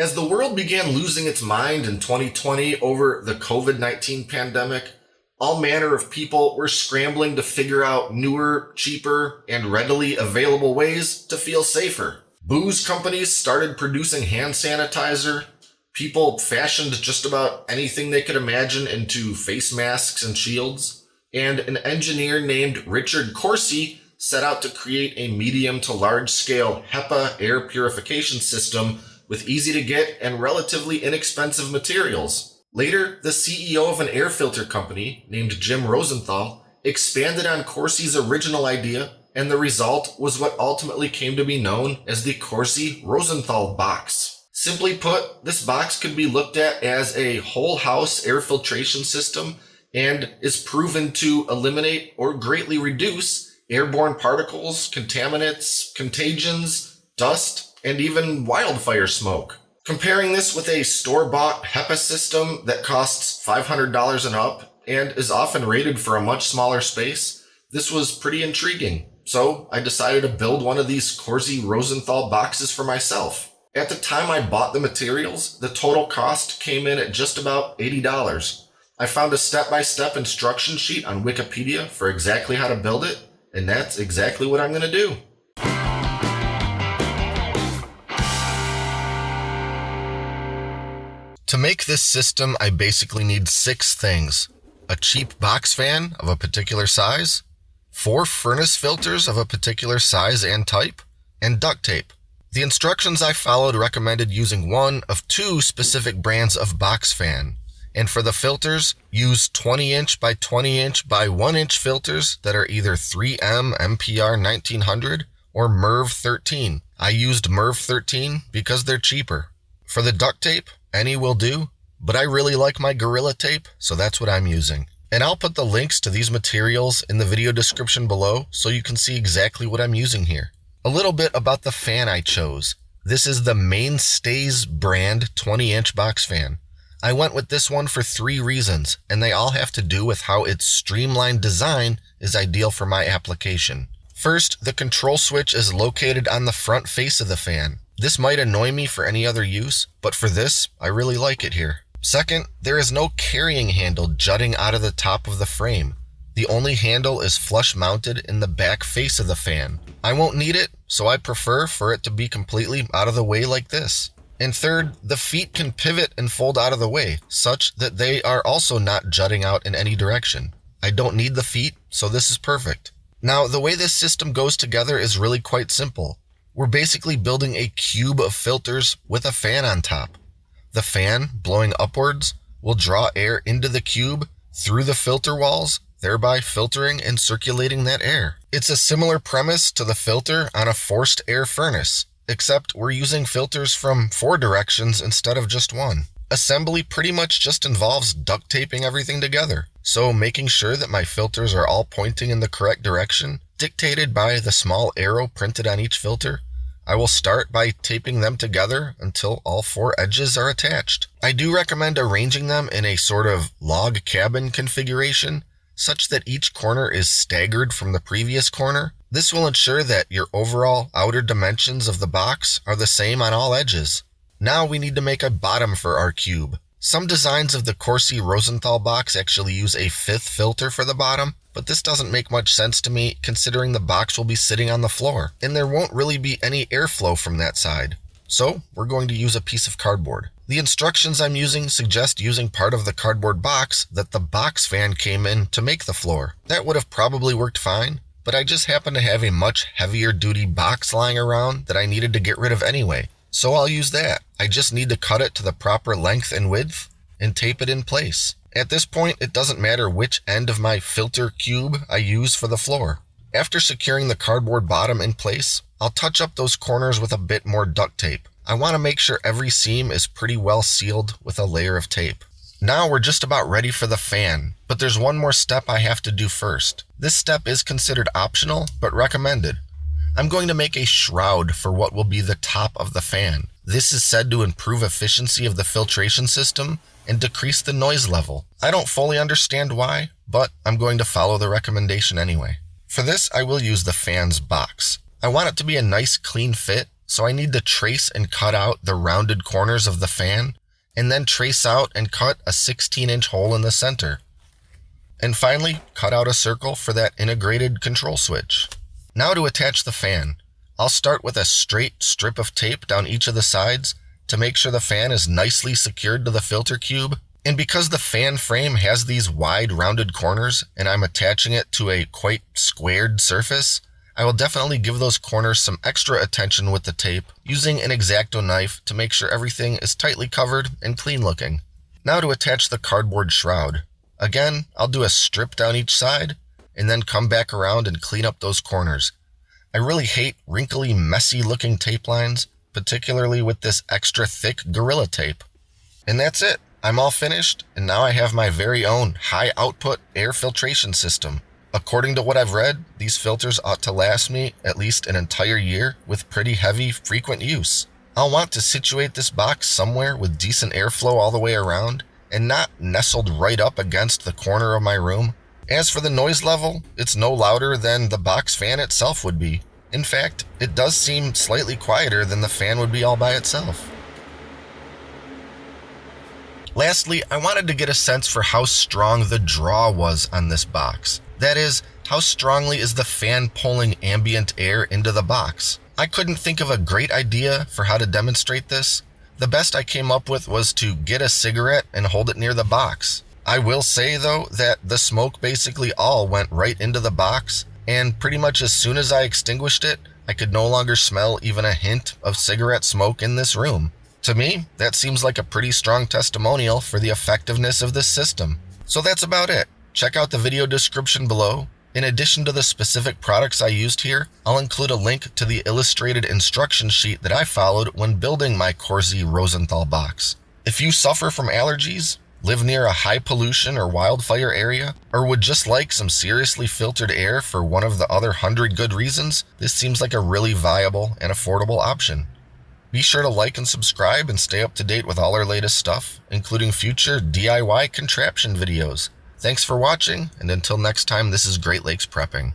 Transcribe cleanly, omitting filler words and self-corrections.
As the world began losing its mind in 2020 over the COVID-19 pandemic, all manner of people were scrambling to figure out newer, cheaper, and readily available ways to feel safer. Booze companies started producing hand sanitizer. People fashioned just about anything they could imagine into face masks and shields. And an engineer named Richard Corsi set out to create a medium to large scale HEPA air purification system with easy to get and relatively inexpensive materials. Later, the CEO of an air filter company named Jim Rosenthal expanded on Corsi's original idea, and the result was what ultimately came to be known as the Corsi-Rosenthal Box. Simply put, this box could be looked at as a whole house air filtration system and is proven to eliminate or greatly reduce airborne particles, contaminants, contagions, dust, and even wildfire smoke. Comparing this with a store-bought HEPA system that costs $500 and up and is often rated for a much smaller space, this was pretty intriguing. So I decided to build one of these Corsi-Rosenthal boxes for myself. At the time I bought the materials, the total cost came in at just about $80. I found a step-by-step instruction sheet on Wikipedia for exactly how to build it, and that's exactly what I'm going to do. To make this system, I basically need 6 things: a cheap box fan of a particular size, 4 furnace filters of a particular size and type, and duct tape. The instructions I followed recommended using one of 2 specific brands of box fan. And for the filters, use 20-inch by 20-inch by 1-inch filters that are either 3M MPR 1900 or MERV 13. I used MERV 13 because they're cheaper. For the duct tape, any will do, but I really like my Gorilla Tape, so that's what I'm using. And I'll put the links to these materials in the video description below so you can see exactly what I'm using here. A little bit about the fan I chose. This is the Mainstays brand 20-inch box fan. I went with this one for 3 reasons, and they all have to do with how its streamlined design is ideal for my application. First, the control switch is located on the front face of the fan. This might annoy me for any other use, but for this, I really like it here. Second, there is no carrying handle jutting out of the top of the frame. The only handle is flush mounted in the back face of the fan. I won't need it, so I prefer for it to be completely out of the way like this. And third, the feet can pivot and fold out of the way, such that they are also not jutting out in any direction. I don't need the feet, so this is perfect. Now, the way this system goes together is really quite simple. We're basically building a cube of filters with a fan on top. The fan, blowing upwards, will draw air into the cube through the filter walls, thereby filtering and circulating that air. It's a similar premise to the filter on a forced air furnace, except we're using filters from 4 directions instead of just 1. Assembly pretty much just involves duct taping everything together, so making sure that my filters are all pointing in the correct direction, dictated by the small arrow printed on each filter. I will start by taping them together until all 4 edges are attached. I do recommend arranging them in a sort of log cabin configuration, such that each corner is staggered from the previous corner. This will ensure that your overall outer dimensions of the box are the same on all edges. Now we need to make a bottom for our cube. Some designs of the Corsi-Rosenthal box actually use a 5th filter for the bottom, but this doesn't make much sense to me considering the box will be sitting on the floor, and there won't really be any airflow from that side. So we're going to use a piece of cardboard. The instructions I'm using suggest using part of the cardboard box that the box fan came in to make the floor. That would have probably worked fine, but I just happen to have a much heavier duty box lying around that I needed to get rid of anyway. So I'll use that. I just need to cut it to the proper length and width and tape it in place. At this point, it doesn't matter which end of my filter cube I use for the floor. After securing the cardboard bottom in place, I'll touch up those corners with a bit more duct tape. I want to make sure every seam is pretty well sealed with a layer of tape. Now we're just about ready for the fan, but there's one more step I have to do first. This step is considered optional, but recommended. I'm going to make a shroud for what will be the top of the fan. This is said to improve efficiency of the filtration system and decrease the noise level. I don't fully understand why, but I'm going to follow the recommendation anyway. For this, I will use the fan's box. I want it to be a nice clean fit, so I need to trace and cut out the rounded corners of the fan, and then trace out and cut a 16-inch hole in the center. And finally, cut out a circle for that integrated control switch. Now to attach the fan. I'll start with a straight strip of tape down each of the sides to make sure the fan is nicely secured to the filter cube. And because the fan frame has these wide rounded corners and I'm attaching it to a quite squared surface, I will definitely give those corners some extra attention with the tape using an X-Acto knife to make sure everything is tightly covered and clean looking. Now to attach the cardboard shroud. Again, I'll do a strip down each side and then come back around and clean up those corners. I really hate wrinkly, messy looking tape lines, particularly with this extra thick Gorilla Tape. And that's it. I'm all finished, and now I have my very own high output air filtration system. According to what I've read, these filters ought to last me at least an entire year with pretty heavy, frequent use. I'll want to situate this box somewhere with decent airflow all the way around, and not nestled right up against the corner of my room. As for the noise level, it's no louder than the box fan itself would be. In fact, it does seem slightly quieter than the fan would be all by itself. Lastly, I wanted to get a sense for how strong the draw was on this box. That is, how strongly is the fan pulling ambient air into the box? I couldn't think of a great idea for how to demonstrate this. The best I came up with was to get a cigarette and hold it near the box. I will say though that the smoke basically all went right into the box, and pretty much as soon as I extinguished it, I could no longer smell even a hint of cigarette smoke in this room. To me, that seems like a pretty strong testimonial for the effectiveness of this system. So that's about it. Check out the video description below. In addition to the specific products I used here, I'll include a link to the illustrated instruction sheet that I followed when building my Corsi-Rosenthal box. If you suffer from allergies, live near a high pollution or wildfire area, or would just like some seriously filtered air for one of the other 100 good reasons, this seems like a really viable and affordable option. Be sure to like and subscribe and stay up to date with all our latest stuff, including future DIY contraption videos. Thanks for watching, and until next time, this is Great Lakes Prepping.